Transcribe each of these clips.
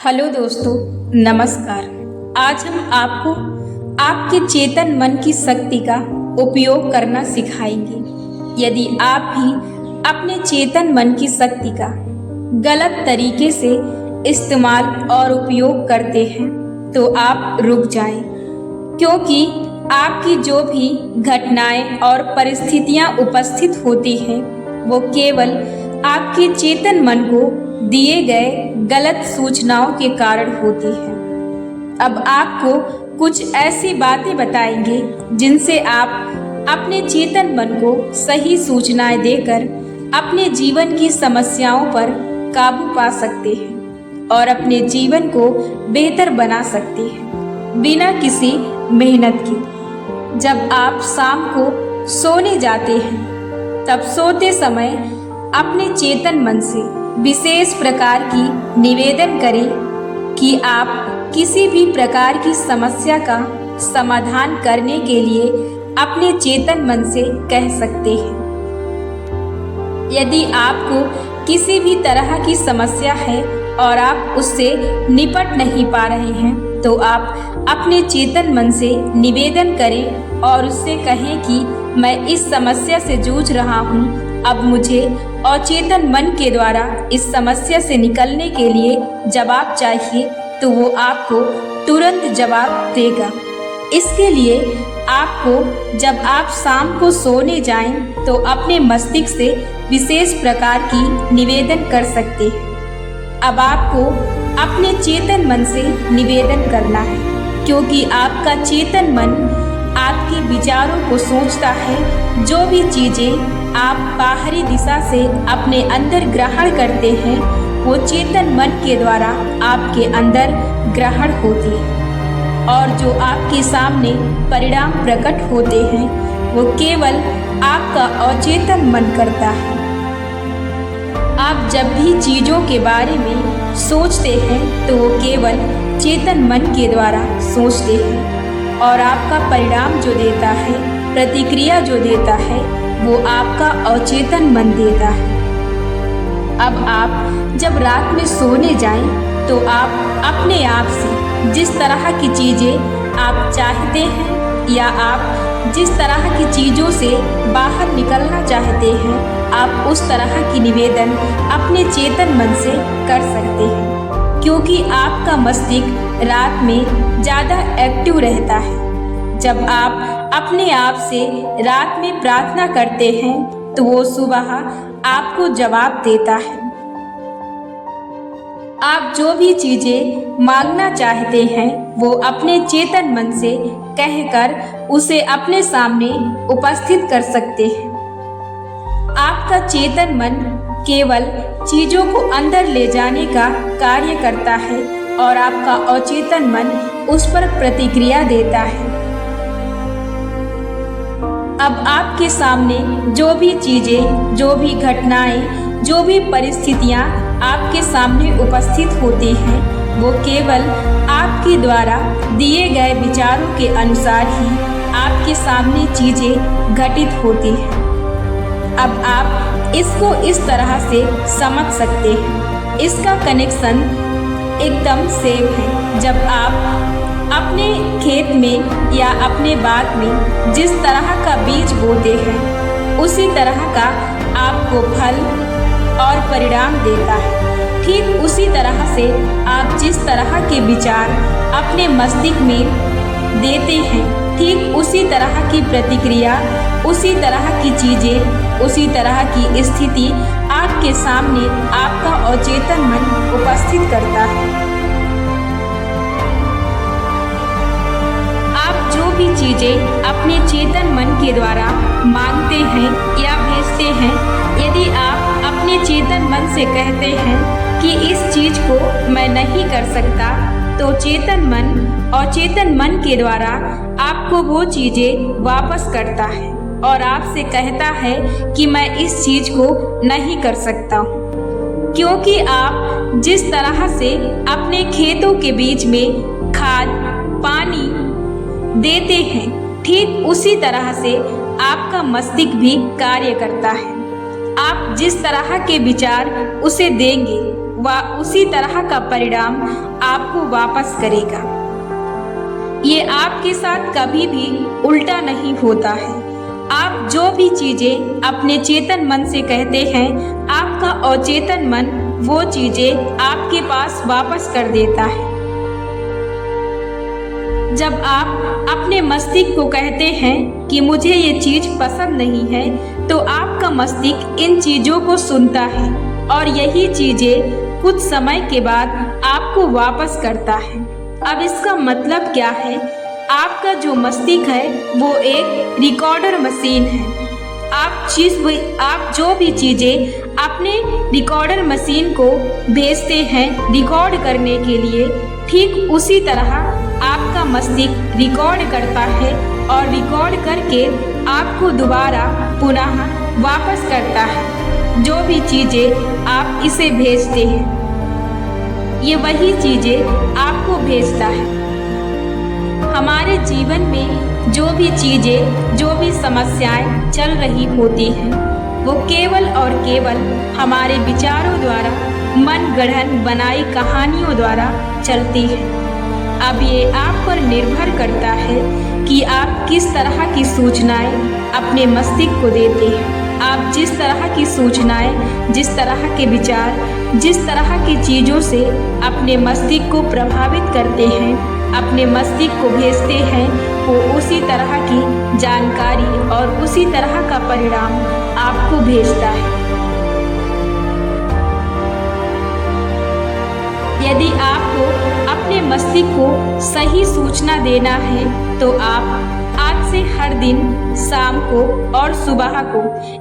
Hello दोस्तों, नमस्कार। आज हम आपको आपके चेतन मन की शक्ति का उपयोग करना सिखाएंगे। यदि आप भी अपने चेतन मन की शक्ति का गलत तरीके से इस्तेमाल और उपयोग करते हैं तो आप रुक जाएं, क्योंकि आपकी जो भी घटनाएं और परिस्थितियां उपस्थित होती हैं वो केवल आपके चेतन मन को दिए गए गलत सूचनाओं के कारण होती है। अब आपको कुछ ऐसी बातें बताएंगे जिनसे आप अपने चेतन मन को सही सूचनाएं देकर अपने जीवन की समस्याओं पर काबू पा सकते हैं और अपने जीवन को बेहतर बना सकते हैं बिना किसी मेहनत की। जब आप शाम को सोने जाते हैं तब सोते समय अपने चेतन मन से विशेष प्रकार की निवेदन करें कि आप किसी भी प्रकार की समस्या का समाधान करने के लिए अपने चेतन मन से कह सकते हैं। यदि आपको किसी भी तरह की समस्या है और आप उससे निपट नहीं पा रहे हैं तो आप अपने चेतन मन से निवेदन करें और उससे कहें कि मैं इस समस्या से जूझ रहा हूँ। अब मुझे अचेतन मन के द्वारा इस समस्या से निकलने के लिए जवाब चाहिए, तो वो आपको तुरंत जवाब देगा। इसके लिए आपको जब आप शाम को सोने जाएं तो अपने मस्तिष्क से विशेष प्रकार की निवेदन कर सकते हैं। अब आपको अपने चेतन मन से निवेदन करना है, क्योंकि आपका चेतन मन आपके विचारों को सोचता है। जो भी चीजें आप बाहरी दिशा से अपने अंदर ग्रहण करते हैं वो चेतन मन के द्वारा आपके अंदर ग्रहण होती है, और जो आपके सामने परिणाम प्रकट होते हैं वो केवल आपका अचेतन मन करता है। आप जब भी चीजों के बारे में सोचते हैं तो वो केवल चेतन मन के द्वारा सोचते हैं, और आपका परिणाम जो देता है, प्रतिक्रिया जो देता है, वो आपका अचेतन मन देता है। अब आप जब रात में सोने जाएं तो आप अपने आप से जिस तरह की चीज़ें आप चाहते हैं या आप जिस तरह की चीज़ों से बाहर निकलना चाहते हैं, आप उस तरह की निवेदन अपने चेतन मन से कर सकते हैं, क्योंकि आपका मस्तिष्क रात में ज़्यादा एक्टिव रहता है। जब आप अपने आप से रात में प्रार्थना करते हैं तो वो सुबह आपको जवाब देता है। आप जो भी चीजें मांगना चाहते हैं वो अपने चेतन मन से कहकर उसे अपने सामने उपस्थित कर सकते हैं। आपका चेतन मन केवल चीजों को अंदर ले जाने का कार्य करता है और आपका अचेतन मन उस पर प्रतिक्रिया देता है। अब आपके सामने जो भी चीजें, जो भी घटनाएं, जो भी परिस्थितियां आपके सामने उपस्थित होती हैं वो केवल आपके द्वारा दिए गए विचारों के अनुसार ही आपके सामने चीजें घटित होती हैं। अब आप इसको इस तरह से समझ सकते हैं। इसका कनेक्शन एकदम सेम है। जब आप अपने खेत में या अपने बाग में जिस तरह का बीज बोते हैं उसी तरह का आपको फल और परिणाम देता है। ठीक उसी तरह से आप जिस तरह के विचार अपने मस्तिष्क में देते हैं, ठीक उसी तरह की प्रतिक्रिया, उसी तरह की चीजें, उसी तरह की स्थिति आपके सामने आपका अचेतन मन उपस्थित करता है। जो भी चीजें अपने चेतन मन के द्वारा मांगते हैं या भेजते हैं, यदि आप अपने चेतन मन से कहते हैं कि इस चीज को मैं नहीं कर सकता, तो चेतन मन और चेतन मन के द्वारा आपको वो चीजें वापस करता है और आपसे कहता है कि मैं इस चीज को नहीं कर सकता हूँ। क्योंकि आप जिस तरह से अपने खेतों के बीच में खाद, पानी देते हैं, ठीक उसी तरह से आपका मस्तिष्क भी कार्य करता है। आप जिस तरह के विचार उसे देंगे वह उसी तरह का परिणाम आपको वापस करेगा। ये आपके साथ कभी भी उल्टा नहीं होता है। आप जो भी चीजें अपने चेतन मन से कहते हैं, आपका अचेतन मन वो चीजें आपके पास वापस कर देता है। जब आप अपने मस्तिष्क को कहते हैं कि मुझे ये चीज पसंद नहीं है, तो आपका मस्तिष्क इन चीजों को सुनता है और यही चीजें कुछ समय के बाद आपको वापस करता है। अब इसका मतलब क्या है? आपका जो मस्तिष्क है वो एक रिकॉर्डर मशीन है। आप जो भी चीजें अपने रिकॉर्डर मशीन को भेजते हैं रिकॉर्ड करने के लिए, ठीक उसी तरह आपका मस्तिष्क रिकॉर्ड करता है और रिकॉर्ड करके आपको दोबारा पुनः वापस करता है। जो भी चीजें आप इसे भेजते हैं, ये वही चीजें आपको भेजता है। हमारे जीवन में जो भी चीजें, जो भी समस्याएं चल रही होती हैं, वो केवल और केवल हमारे विचारों द्वारा, मन गढ़न बनाई कहानियों द्वारा चलती हैं। अब ये आप पर निर्भर करता है कि आप किस तरह की सूचनाएं अपने मस्तिष्क को देते हैं। आप जिस तरह की सूचनाएं, जिस तरह के विचार, जिस तरह की चीज़ों से अपने मस्तिष्क को प्रभावित करते हैं, अपने मस्तिष्क को भेजते हैं, वो उसी तरह की जानकारी और उसी तरह का परिणाम आपको भेजता है। यदि आपको अपने मस्तिष्क को सही सूचना देना है, तो आप आज से हर दिन शाम को और सुबह को,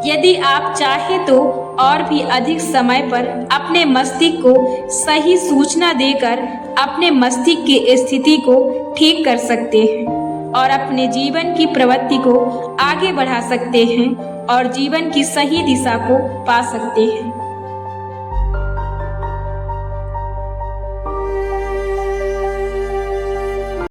यदि आप चाहें तो और भी अधिक समय पर अपने मस्तिष्क को सही सूचना देकर अपने मस्तिष्क की स्थिति को ठीक कर सकते हैं और अपने जीवन की प्रवृत्ति को आगे बढ़ा सकते हैं और जीवन की सही दिशा को पा सकते हैं।